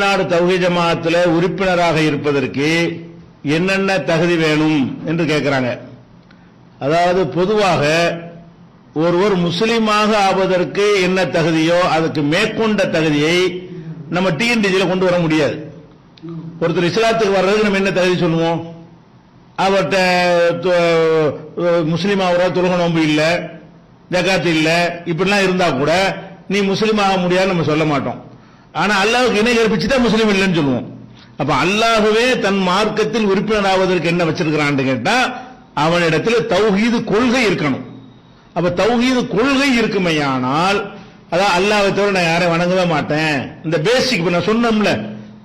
தமிழ்நாடு தௌஹீத் ஜமாஅத்திலே உறுப்பினராக இருப்பதற்கு என்னென்ன தகுதி வேணும் என்று கேட்கிறாங்க. அதாவது பொதுவாக ஒருவர் முஸ்லீமாக ஆவதற்கு என்ன தகுதியோ அதுக்கு மேற்கொண்ட தகுதியை நம்ம டிஎன்டிஜில கொண்டு வர முடியாது. ஒருத்தர் இஸ்லாத்துக்கு வர்றதுக்கு நம்ம என்ன தகுதி சொல்லுவோம்? அவர்கிட்ட முஸ்லீம் ஆகிற தொழுகை நோன்பு இல்ல, ஜகாத் இல்ல, இப்படிலாம் இருந்தா கூட நீ முஸ்லீம் ஆக முடியாதுன்னு நம்ம சொல்ல மாட்டோம். ஆனா அல்லாஹ்வுக்கு இணை கற்பிச்சுட்டா முஸ்லீம் இல்லைன்னு சொல்லுவோம். அப்ப அல்லாஹ்வே தன் மார்க்கத்தில் உறுப்பினர் ஆவதற்கு என்ன வச்சிருக்கிறான்னு கேட்டா அவனிடத்தில் தௌஹீது கொள்கை இருக்கணும். அப்ப தௌஹீது கொள்கை இருக்குமையானால் அதான் அல்லாஹ்வை தவிர நான் யாரையும் வணங்கவே மாட்டேன், இந்த பேசிக் நான் சொன்னோம்ல,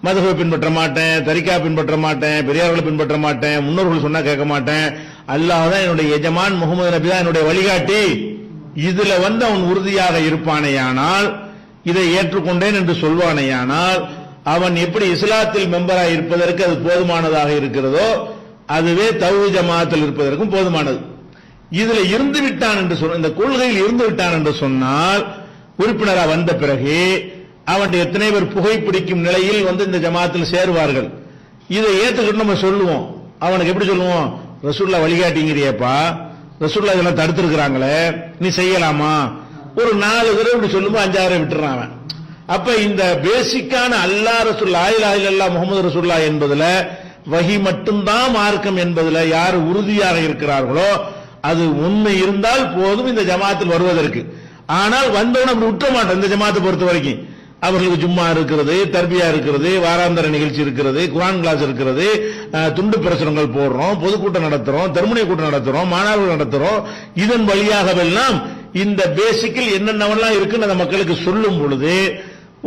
மதுஹபை பின்பற்ற மாட்டேன், தரிகா பின்பற்ற மாட்டேன், பெரியார்களை பின்பற்ற மாட்டேன், முன்னோர்கள் சொன்னா கேட்க மாட்டேன், அல்லாஹ் தான் என்னுடைய எஜமான், முகமது நபி தான் என்னுடைய வழிகாட்டி, இதுல அவன் உறுதியாக இருப்பானேயானால், இதை ஏற்றுக்கொண்டேன் என்று சொல்வானேயானால் அவன் எப்படி இஸ்லாத்தில் மெம்பராக இருப்பதற்கு அது போதுமானதாக இருக்கிறதோ அதுவே தௌஹீத் ஜமாஅத்தில் இருப்பதற்கும் போதுமானது. இதுல இருந்து விட்டான் என்று சொன்ன, இந்த கொள்கையில் இருந்து விட்டான் என்று சொன்னால் உறுப்பினராக வந்த பிறகு அவன் எத்தனை பேர் புகைப்பிடிக்கும் நிலையில் இந்த ஜமாத்தில் சேருவார்கள். இதை ஏற்றுக்கிட்டு நம்ம சொல்லுவோம். அவனுக்கு எப்படி சொல்லுவோம்? ரசூலுல்லாஹ் வழிகாட்டிங்கிறியப்பா, ரசூலுல்லாஹ் இதெல்லாம் தடுத்திருக்கிறாங்களே, நீ செய்யலாமா? ஒரு 4 தடவை இப்படி சொல்லும்போது 5 விட்டுறான் அவன். அப்ப இந்த பேசிக்கான அல்லாஹ் ரசூல் லா இலாஹா இல்லல்லாஹ் முஹம்மது ரசூலுல்லாஹ் என்பதுல வஹி மட்டும்தான் மார்க்கம் என்பதுல யார் உறுதியாக இருக்கிறார்களோ அது உண்மை இருந்தால் போதும் இந்த ஜமாத்தில் வருவதற்கு. ஆனால் வந்தவன் அப்படி விட்ட மாட்டோம். இந்த ஜமாத்தை பொறுத்த வரைக்கும் அவர்களுக்கு ஜும்மா இருக்கிறது, தர்பியா இருக்கிறது, வாராந்தர நிகழ்ச்சி இருக்கிறது, குர்ஆன் கிளாஸ் இருக்கிறது, துண்டு பிரசுரங்கள் போடுறோம், பொதுக்கூட்டம் நடத்துறோம், தர்முனை கூட்டம் நடத்துறோம், மாநாடுகள் நடத்துறோம். இதன் வழியாகவெல்லாம் இந்த பேசிக்கில் என்னென்னவெல்லாம் இருக்குன்னு அந்த மக்களுக்கு சொல்லும் பொழுது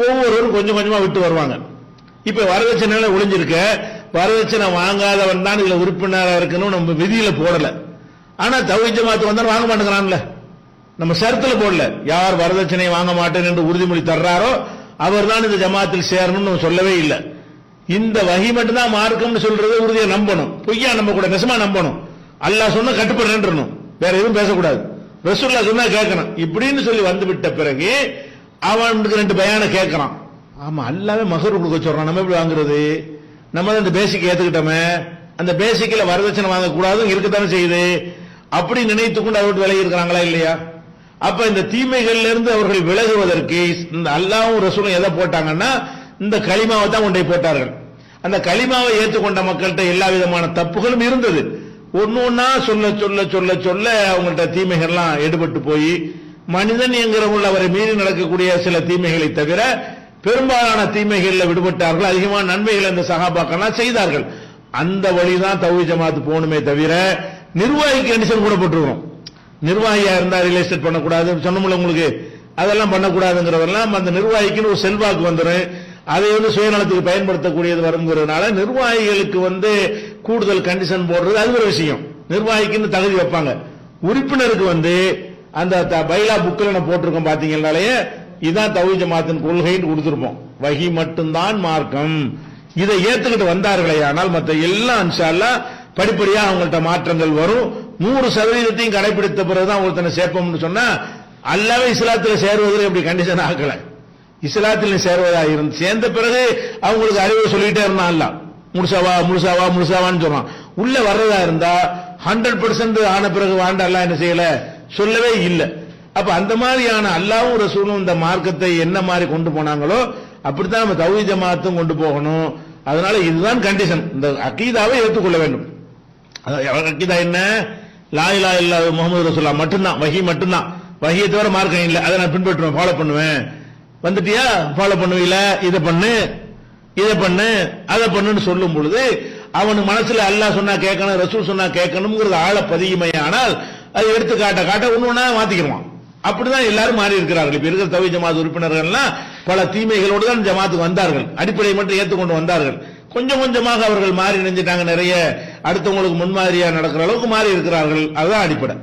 ஒவ்வொருவரும் கொஞ்சம் கொஞ்சமா விட்டு வருவாங்க. இப்ப வரதட்சணை ஒளிஞ்சிருக்க, வரதட்சணை வாங்காதவன் தான் இதுல உறுப்பினராக இருக்கணும் நம்ம விதியில போடல. ஆனா தௌஹீத் ஜமாஅத் வந்தாலும் வாங்க மாட்டேங்கிறான்ல, நம்ம ஷரத்துல போடல. யார் வரதட்சணை வாங்க மாட்டேன் என்று உறுதிமொழி தர்றாரோ அவர் தான் இந்த ஜமாத்தில் சேரணும்னு நம்ம சொல்லவே இல்லை. இந்த வஹி மட்டும்தான் மார்க்கம்னு சொல்றது உறுதியை நம்பணும், பொய்யா நம்ப கூட, நெசமா நம்பணும். அல்லாஹ் சொன்னா கட்டுப்படுறேன், வேற எதுவும் பேசக்கூடாது. ரசூலுல்லாஹ் சொன்னா கேட்கணும். இப்படின்னு சொல்லி வந்து விட்ட பிறகு அவனுக்கு 2 பயான கேட்கறான். ஆமா அல்லாஹ்வே மஹர் கொடுக்க சொல்றான், நம்ம எப்படி வாங்குறது? நம்ம அந்த பேசிக் ஏத்துக்கிட்டோமே, அந்த பேசிக்ல வரதட்சணை வாங்க கூடாது இருக்கத்தானே செய்யுது. அப்படி நினைத்து கொண்டு அவர்கள் விலகி இருக்கிறாங்களா இல்லையா? அப்ப இந்த தீமைகள்ல இருந்து அவர்கள் விலகுவதற்கு இந்த அல்லாஹ்வும் ரசூலும் எதை போட்டாங்கன்னா இந்த கலிமாவை தான் கொண்டே போட்டார்கள். அந்த கலிமாவை ஏற்றுக்கொண்ட மக்கள்கிட்ட எல்லா விதமான தப்புகளும் இருந்தது. ஒன்னொன்னா சொல்ல சொல்ல சொல்ல சொல்ல அவங்கள்ட்ட தீமைகள்லாம் எடுபட்டு போய் மனிதன் என்கிறவங்க அவரை மீறி நடக்கக்கூடிய சில தீமைகளை தவிர பெரும்பாலான தீமைகளில் விடுபட்டார்கள். அதிகமான நன்மைகளை இந்த சஹாபாக்கள்லாம் செய்தார்கள். அந்த வழிதான் தௌஹீத் ஜமாஅத் போகணுமே தவிர நிர்வாகிக்கு கண்டிஷன் கூட போட்டுருவோம். நிர்வாகியா இருந்தா ரியல் எஸ்டேட் பண்ணக்கூடாது சொன்னோம்ல உங்களுக்கு, அதெல்லாம் பண்ணக்கூடாதுங்கிறதெல்லாம் அந்த நிர்வாகிக்குன்னு ஒரு செல்வாக்கு வந்துடும். அதை சுயநலத்துக்கு பயன்படுத்தக்கூடியது வருங்கிறதுனால நிர்வாகிகளுக்கு கூடுதல் கண்டிஷன் போடுறது அது ஒரு விஷயம். நிர்வாகிக்குன்னு தகுதி வைப்பாங்க. உறுப்பினருக்கு அந்த பைலா புக்கில் நம்ம போட்டிருக்கோம் பாத்தீங்கன்னாலே இதான் தௌஹீத் ஜமாஅத்தின் கொள்கைன்னு கொடுத்திருப்போம். வஹி மட்டும்தான் மார்க்கம். இதை ஏத்துக்கிட்டு வந்தார்களே ஆனால் மற்ற எல்லாம் இன்ஷா அல்லாஹ் படிப்படியா அவங்கள்ட்ட மாற்றங்கள் வரும். 100% கடைபிடித்த பிறகுதான் ஒருத்தனை சேர்ப்போம்னு சொன்னா அல்லாஹ்வே இஸ்லாத்தில் சேருவதற்கு எப்படி கண்டிஷன் ஆக்கல. இஸ்லாத்தில் சேருவதா இருந்து சேர்ந்த பிறகு அவங்களுக்கு அறிவு சொல்லிட்டே இருந்தான். அல்லாஹ் முழுசாவா முழுசாவா முழுசாவான்னு சொல்றான். உள்ள வர்றதா இருந்தா 100% ஆன பிறகு வாண்ட அல்லாஹ் என்ன செய்யல, சொல்லவே இல்லை. அப்ப அந்த மாதிரியான அல்லாஹ்வும் ரசூலும் இந்த மார்க்கத்தை என்ன மாதிரி கொண்டு போனாங்களோ அப்படித்தான் நம்ம தௌஹீத் ஜமாஅத்தும் கொண்டு போகணும். அதனால இதுதான் கண்டிஷன். இந்த அகீதாவை ஏற்றுக்கொள்ள வேண்டும். அகீதா என்ன? லா இலாஹா இல்லல்லாஹ் முஹம்மது ரசூலுல்லாஹ் மட்டும்தான், வஹி மட்டும்தான். வஹியை தவிர மார்க்கம் இல்லை, அதை நான் பின்பற்றுவேன், ஃபாலோ பண்ணுவேன். வந்துட்டியா ஃபாலோ பண்ணுவீல, இதை பண்ணு இதை பண்ணு அதை பண்ணுன்னு சொல்லும் பொழுது அவனு மனசுல அல்லாஹ் சொன்னா கேட்கணும், ரசூல் சொன்னா கேட்கணும்ங்கிறது ஆழ பதியுமே. ஆனால் அது எடுத்து காட்ட காட்ட ஒண்ணு மாத்திக்கிறான். அப்படிதான் எல்லாரும் மாறி இருக்கிறார்கள். இப்ப இருக்கிற தௌஹீத் ஜமாஅத் உறுப்பினர்கள்லாம் பல தீமைகளோடு தான் ஜமாத்துக்கு வந்தார்கள். அடிப்படையை மட்டும் ஏற்றுக்கொண்டு வந்தார்கள். கொஞ்சம் கொஞ்சமாக அவர்கள் மாறி நினைஞ்சிட்டாங்க. நிறைய அடுத்தவங்களுக்கு முன்மாதிரியா நடக்கிற அளவுக்கு மாறி இருக்கிறார்கள். அதுதான் அடிப்படை.